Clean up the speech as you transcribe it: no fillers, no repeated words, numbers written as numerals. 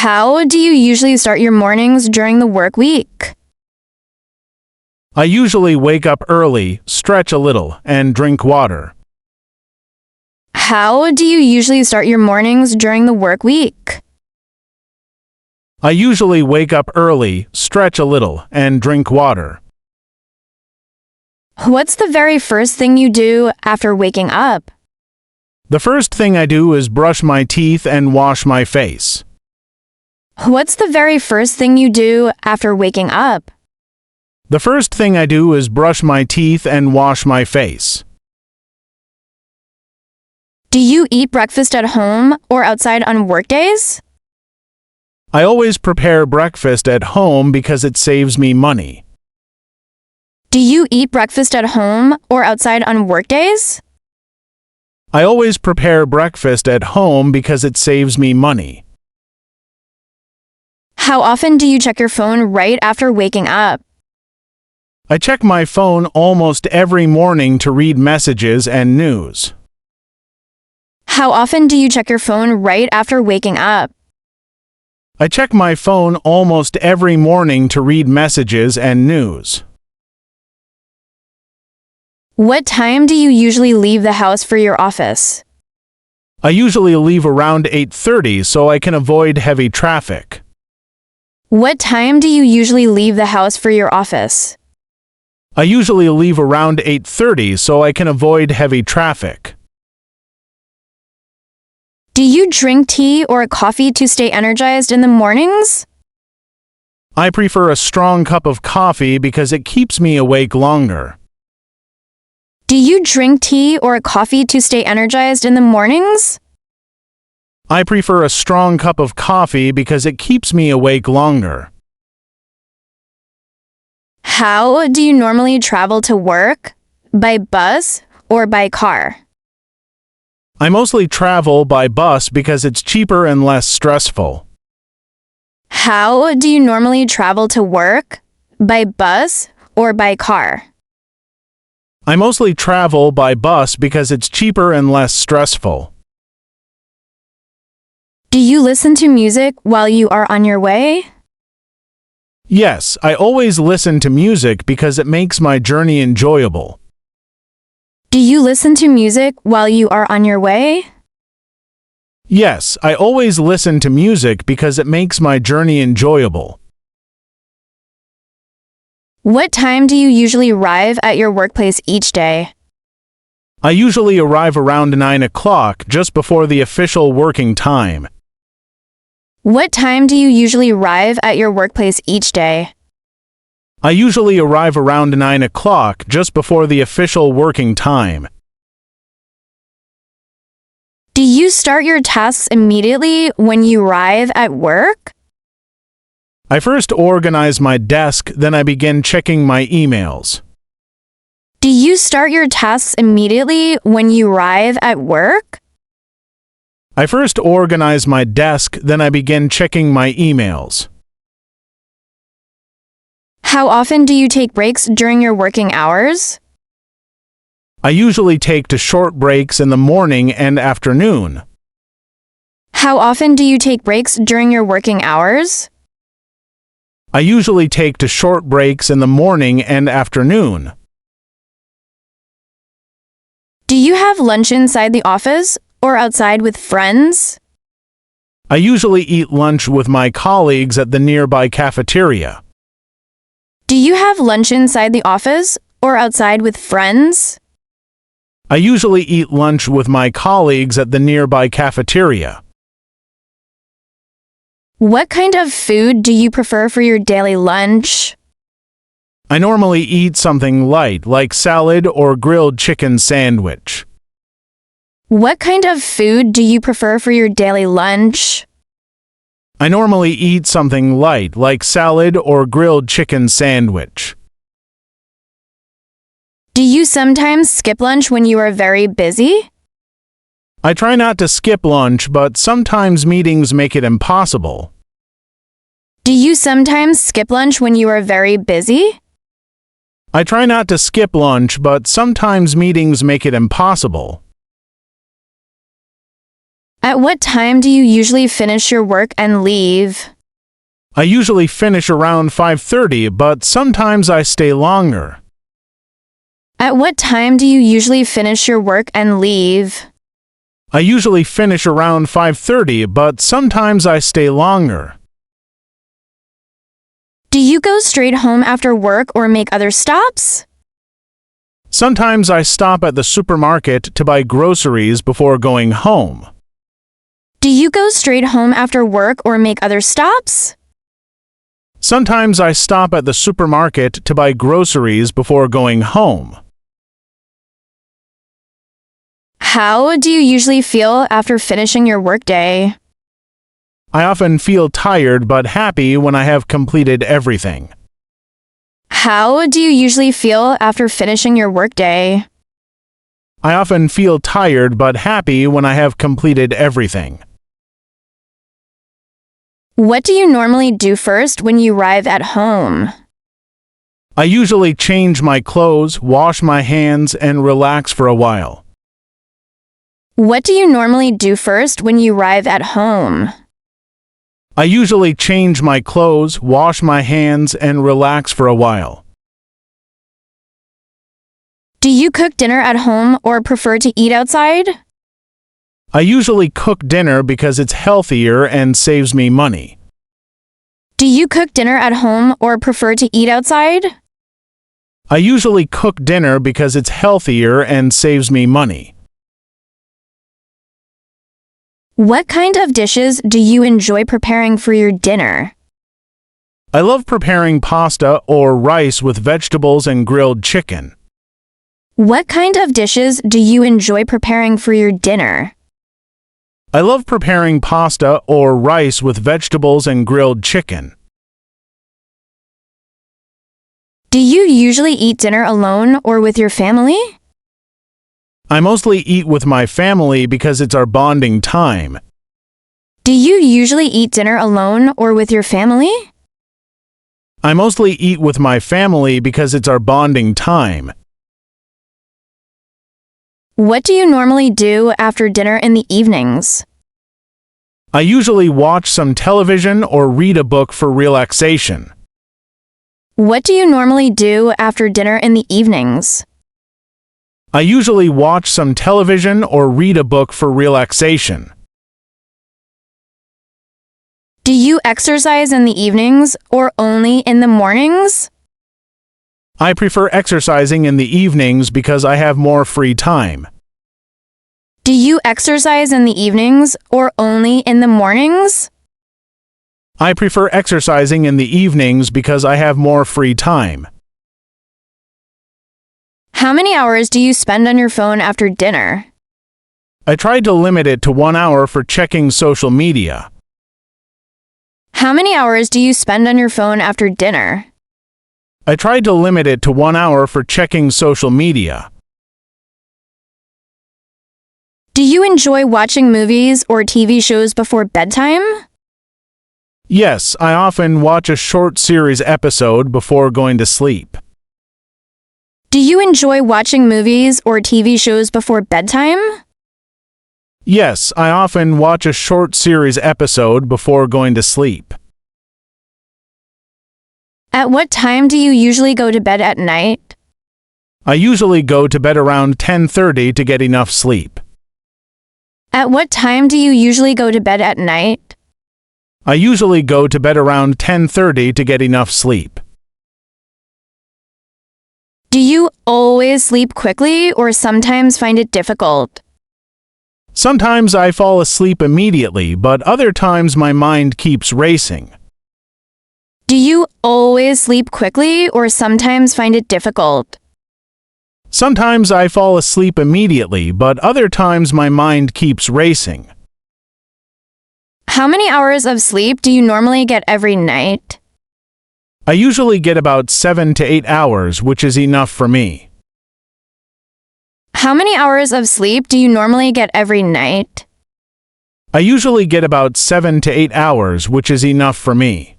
How do you usually start your mornings during the work week? I usually wake up early, stretch a little, and drink water. How do you usually start your mornings during the work week? I usually wake up early, stretch a little, and drink water. What's the very first thing you do after waking up? The first thing I do is brush my teeth and wash my face. What's the very first thing you do after waking up? The first thing I do is brush my teeth and wash my face. Do you eat breakfast at home or outside on work days? I always prepare breakfast at home because it saves me money. Do you eat breakfast at home or outside on work days? I always prepare breakfast at home because it saves me money. How often do you check your phone right after waking up? I check my phone almost every morning to read messages and news. How often do you check your phone right after waking up? I check my phone almost every morning to read messages and news. What time do you usually leave the house for your office? I usually leave around 8:30 so I can avoid heavy traffic. What time do you usually leave the house for your office? I usually leave around 8:30 so I can avoid heavy traffic. Do you drink tea or coffee to stay energized in the mornings? I prefer a strong cup of coffee because it keeps me awake longer. Do you drink tea or coffee to stay energized in the mornings? I prefer a strong cup of coffee because it keeps me awake longer. How do you normally travel to work? By bus or by car? I mostly travel by bus because it's cheaper and less stressful. How do you normally travel to work? By bus or by car? I mostly travel by bus because it's cheaper and less stressful. Do you listen to music while you are on your way? Yes, I always listen to music because it makes my journey enjoyable. Do you listen to music while you are on your way? Yes, I always listen to music because it makes my journey enjoyable. What time do you usually arrive at your workplace each day? I usually arrive around 9 o'clock just before the official working time. What time do you usually arrive at your workplace each day? I usually arrive around 9 o'clock just before the official working time. Do you start your tasks immediately when you arrive at work? I first organize my desk, then I begin checking my emails. Do you start your tasks immediately when you arrive at work? I first organize my desk, then I begin checking my emails. How often do you take breaks during your working hours? I usually take short breaks in the morning and afternoon. How often do you take breaks during your working hours? I usually take short breaks in the morning and afternoon. Do you have lunch inside the office or outside with friends? I usually eat lunch with my colleagues at the nearby cafeteria. Do you have lunch inside the office or outside with friends? I usually eat lunch with my colleagues at the nearby cafeteria. What kind of food do you prefer for your daily lunch? I normally eat something light like salad or grilled chicken sandwich. What kind of food do you prefer for your daily lunch? I normally eat something light like salad or grilled chicken sandwich. Do you sometimes skip lunch when you are very busy? I try not to skip lunch, but sometimes meetings make it impossible. Do you sometimes skip lunch when you are very busy? I try not to skip lunch, but sometimes meetings make it impossible. At what time do you usually finish your work and leave? I usually finish around 5:30, but sometimes I stay longer. At what time do you usually finish your work and leave? I usually finish around 5:30, but sometimes I stay longer. Do you go straight home after work or make other stops? Sometimes I stop at the supermarket to buy groceries before going home. Do you go straight home after work or make other stops? Sometimes I stop at the supermarket to buy groceries before going home. How do you usually feel after finishing your workday? I often feel tired but happy when I have completed everything. How do you usually feel after finishing your workday? I often feel tired but happy when I have completed everything. What do you normally do first when you arrive at home? I usually change my clothes, wash my hands, and relax for a while. What do you normally do first when you arrive at home? I usually change my clothes, wash my hands, and relax for a while. Do you cook dinner at home or prefer to eat outside? I usually cook dinner because it's healthier and saves me money. Do you cook dinner at home or prefer to eat outside? I usually cook dinner because it's healthier and saves me money. What kind of dishes do you enjoy preparing for your dinner? I love preparing pasta or rice with vegetables and grilled chicken. What kind of dishes do you enjoy preparing for your dinner? I love preparing pasta or rice with vegetables and grilled chicken. Do you usually eat dinner alone or with your family? I mostly eat with my family because it's our bonding time. Do you usually eat dinner alone or with your family? I mostly eat with my family because it's our bonding time. What do you normally do after dinner in the evenings? I usually watch some television or read a book for relaxation. What do you normally do after dinner in the evenings? I usually watch some television or read a book for relaxation. Do you exercise in the evenings or only in the mornings? I prefer exercising in the evenings because I have more free time. Do you exercise in the evenings or only in the mornings? I prefer exercising in the evenings because I have more free time. How many hours do you spend on your phone after dinner? I tried to limit it to 1 hour for checking social media. How many hours do you spend on your phone after dinner? I tried to limit it to 1 hour for checking social media. Do you enjoy watching movies or TV shows before bedtime? Yes, I often watch a short series episode before going to sleep. Do you enjoy watching movies or TV shows before bedtime? Yes, I often watch a short series episode before going to sleep. At what time do you usually go to bed at night? I usually go to bed around 10:30 to get enough sleep. At what time do you usually go to bed at night? I usually go to bed around 10:30 to get enough sleep. Do you always sleep quickly or sometimes find it difficult? Sometimes I fall asleep immediately, but other times my mind keeps racing. Do you always sleep quickly or sometimes find it difficult? Sometimes I fall asleep immediately, but other times my mind keeps racing. How many hours of sleep do you normally get every night? I usually get about 7 to 8 hours, which is enough for me. How many hours of sleep do you normally get every night? I usually get about 7 to 8 hours, which is enough for me.